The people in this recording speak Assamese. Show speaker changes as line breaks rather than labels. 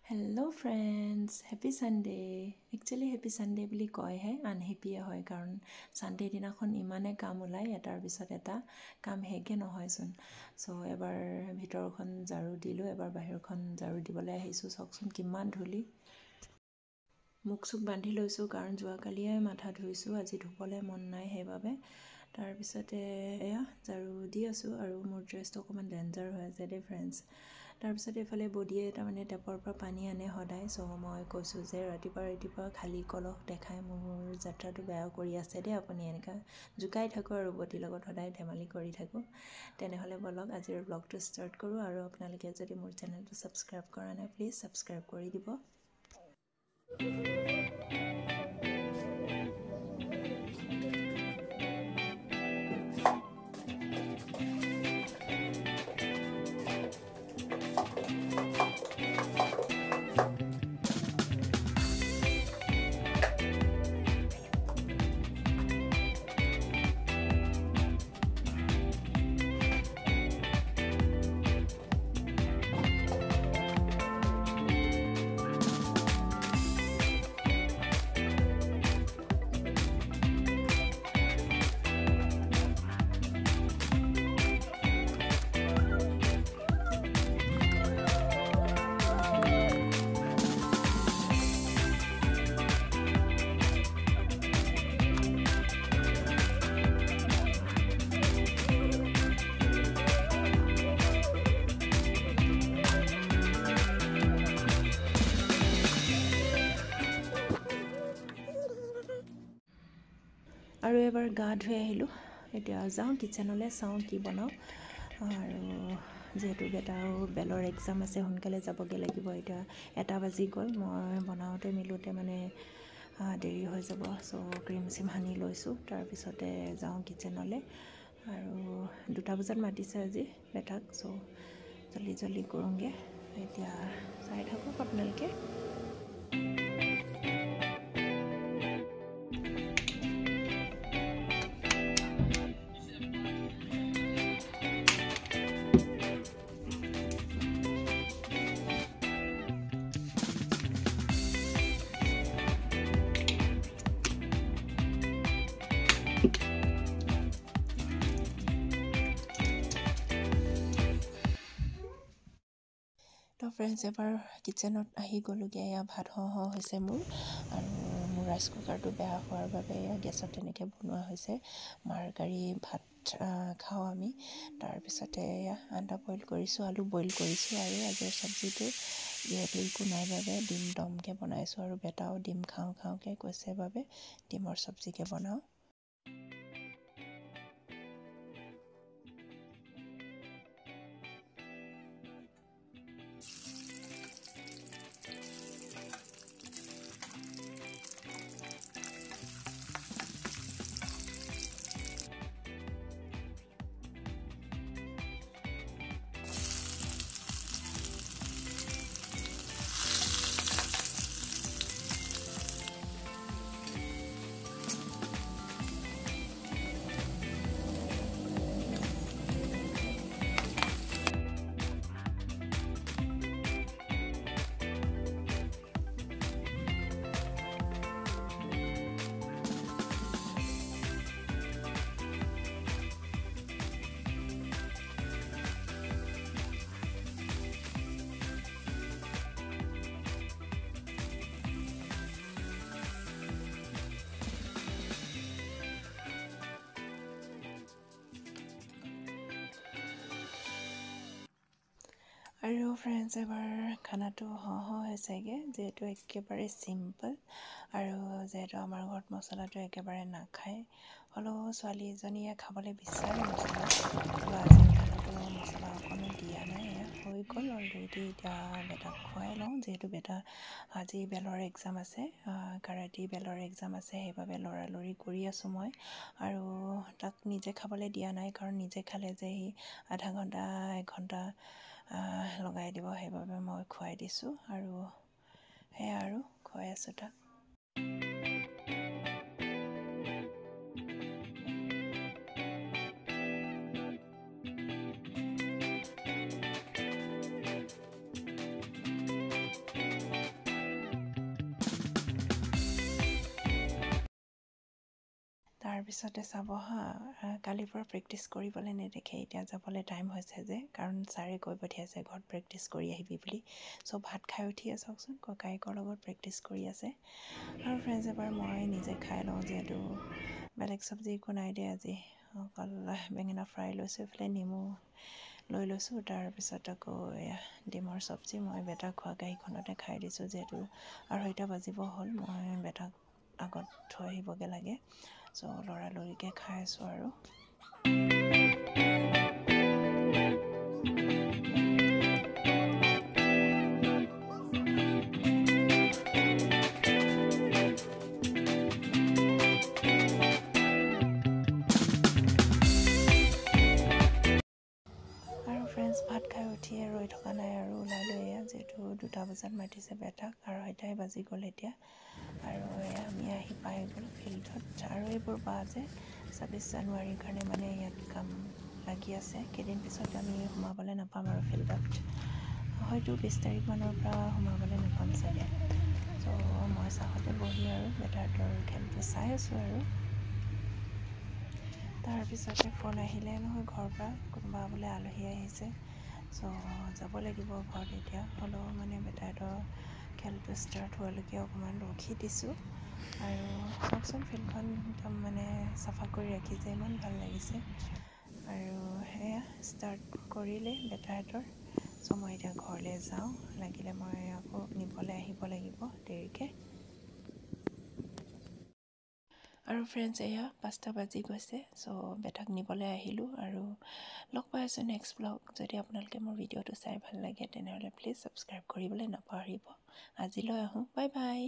Hello friends, happy Sunday. Actually happy Sunday বুলি কয় হে unhappy হয় কাৰণ Sunday দিনাখন ইমানে কাম ওলাই এটাৰ পিছত এটা কাম হেগে নহয়চোন। সো এবাৰ ভিতৰখন ঝাৰু দিলো, এবাৰ বাহিৰখন ঝাৰু দিবলৈ আহিছো। চকচোন কিমান ধূলি। মুখ চুক বান্ধি লৈছো কাৰণ যোৱাকালিয়ে মাথা ধুইছো, আজি ধুবলৈ মন নাই সেইবাবে। তাৰ পিছতে এয়া ঝাৰু দি আছো আৰু মোৰ ড্ৰেছটো অকমান ডেঞ্জাৰ হৈ আছে দে ফ্ৰেণ্ডছ। তাৰপিছত এফালে বডিয়ে তাৰমানে টেপৰ পৰা পানী আনে সদায়। চ' মই কৈছোঁ যে ৰাতিপুৱা খালী কলহ দেখাই মোৰ যাত্ৰাটো বেয়া কৰি আছে দেই আপুনি। এনেকৈ জোকাই থাকোঁ আৰু বডিৰ লগত সদায় ধেমালি কৰি থাকোঁ। তেনেহ'লে বলক আজিৰ ব্লগটো ষ্টাৰ্ট কৰোঁ। আৰু আপোনালোকে যদি মোৰ চেনেলটো ছাবস্ক্ৰাইব কৰা নাই প্লিজ ছাবস্ক্ৰাইব কৰি দিব। আৰু এবাৰ গা ধুই আহিলোঁ। এতিয়া যাওঁ কিচেনলৈ, চাওঁ কি বনাওঁ। আৰু যিহেতু বেটাও বেলৰ এক্সাম আছে, সোনকালে যাবগৈ লাগিব। এতিয়া 1 বাজি গ'ল, মই বনাওঁতে মিলোঁতে মানে দেৰি হৈ যাব। চ' ক্ৰীম চিম সানি লৈছোঁ, তাৰপিছতে যাওঁ কিচেনলৈ। আৰু 2 বজাত মাতিছে আজি বেটাক। চ' জল্দি কৰোঁগৈ। এতিয়া চাই থাকক আপোনালোকে। তো ফ্ৰেণ্ডছ এবাৰ কিচেনত আহি গ'লোগৈ। এয়া ভাত হওঁ হৈছে মোৰ। আৰু মোৰ ৰাইচ কুকাৰটো বেয়া হোৱাৰ বাবে এয়া গেছত তেনেকৈ বনোৱা হৈছে। মাৰ গাড়ী ভাত খাওঁ আমি। তাৰপিছতে এয়া আন্দা বইল কৰিছোঁ, আলু বইল কৰিছোঁ। আৰু আজিৰ চব্জিটো যিহেতু একো নাই বাবে ডিম দমকৈ বনাইছোঁ। আৰু বেটাও ডিম খাওঁকৈ কৈছে বাবে ডিমৰ চব্জিকৈ বনাওঁ। আৰু ফ্ৰেণ্ডছ এবাৰ খানাটো হৈছেগৈ, যিহেতু একেবাৰে চিম্পল। আৰু যিহেতু আমাৰ ঘৰত মছলাটো একেবাৰে নাখায়, হ'লেও ছোৱালী এজনীয়ে খাবলৈ বিচাৰে মছলা। আজিৰ খানাটো মছলা অকণো দিয়া নাই। এয়া হৈ গ'ল অলৰেডি। এতিয়া বেটাক খুৱাই লওঁ, যিহেতু বেটা আজি বেলৰ এক্সাম আছে, কাৰাটে বেলৰ এক্সাম আছে। সেইবাবে লৰালৰি কৰি আছোঁ মই। আৰু তাক নিজে খাবলৈ দিয়া নাই, কাৰণ নিজে খালে যে সি আধা ঘণ্টা 1 ঘণ্টা লগাই দিব। সেইবাবে মই খুৱাই দিছোঁ। আৰু সেয়া আৰু খুৱাই আছোঁ তাক। তাৰপিছতে চাব হা কালিৰ পৰা প্ৰেক্টিছ কৰিবলৈ নেদেখে এতিয়া যাবলৈ টাইম হৈছে যে কাৰণ ছাৰে কৈ পঠিয়াইছে ঘৰত প্ৰেক্টিছ কৰি আহিবি বুলি চ' ভাত খাই উঠিয়ে চাওকচোন ককায়েকৰ লগত প্ৰেক্টিছ কৰি আছে আৰু ফ্ৰেণ্ডছ এবাৰ মই নিজে খাই লওঁ যিহেতু বেলেগ চব্জি একো নাই দিয়ে আজি অকল বেঙেনা ফ্ৰাই লৈছোঁ এইফালে নেমু লৈ লৈছোঁ তাৰপিছত আকৌ এয়া ডিমৰ চব্জি মই বেটাক খোৱা গাড়ীখনতে খাই দিছোঁ যিহেতু 2:30 বাজিব হ'ল মই বেটাক আগত থৈ আহিবগৈ লাগে চ' লৰালৰিকৈ খাই আছোঁ আৰু ফ্ৰেণ্ডছ ভাত খাই উঠিয়ে ৰৈ থকা নাই আৰু ওলালোঁ এয়া যিহেতু 2টা বজাত মাতিছে বেটাক 2:30 বাজি গ'ল এতিয়া আৰু আমি আহি পাই গ'ল ফিল্ডত আৰু এইবোৰ বা যে 26 জানুৱাৰীৰ কাৰণে মানে ইয়াত কাম লাগি আছে কেইদিন পিছত আমি সোমাবলৈ নাপাম আৰু ফিল্ডত হয়তো 20 তাৰিখমানৰ পৰা সোমাবলৈ নাপাম চাগে চ' মই চাহতে বহি আৰু বেটাৰ খেলটো চাই আছোঁ আৰু তাৰপিছতে ফোন আহিলে নহয় ঘৰৰ পৰা কোনোবা বোলে আলহী আহিছে চ' যাব লাগিব ঘৰত এতিয়া হ'লেও মানে বেটাহঁতৰ খেলটো ষ্টাৰ্ট হোৱালৈকে অকণমান ৰখি দিছোঁ আৰু চাওকচোন ফিল্ডখন একদম মানে চাফা কৰি ৰাখিছে ইমান ভাল লাগিছে আৰু সেয়া ষ্টাৰ্ট কৰিলে বেটাহঁতৰ চ' মই এতিয়া ঘৰলৈ যাওঁ লাগিলে মই আকৌ নিবলৈ আহিব লাগিব দেৰিকৈ আৰু ফ্ৰেণ্ডছ এয়া 5টা বাজি গৈছে চ' বেটাক নিবলৈ আহিলোঁ আৰু লগ পাই আছোঁ নেক্সট ব্লগ যদি আপোনালোকে মোৰ ভিডিঅ'টো চাই ভাল লাগে তেনেহ'লে প্লিজ ছাবস্ক্ৰাইব কৰিবলৈ নাপাহৰিব আজিলৈ আহোঁ বাই বাই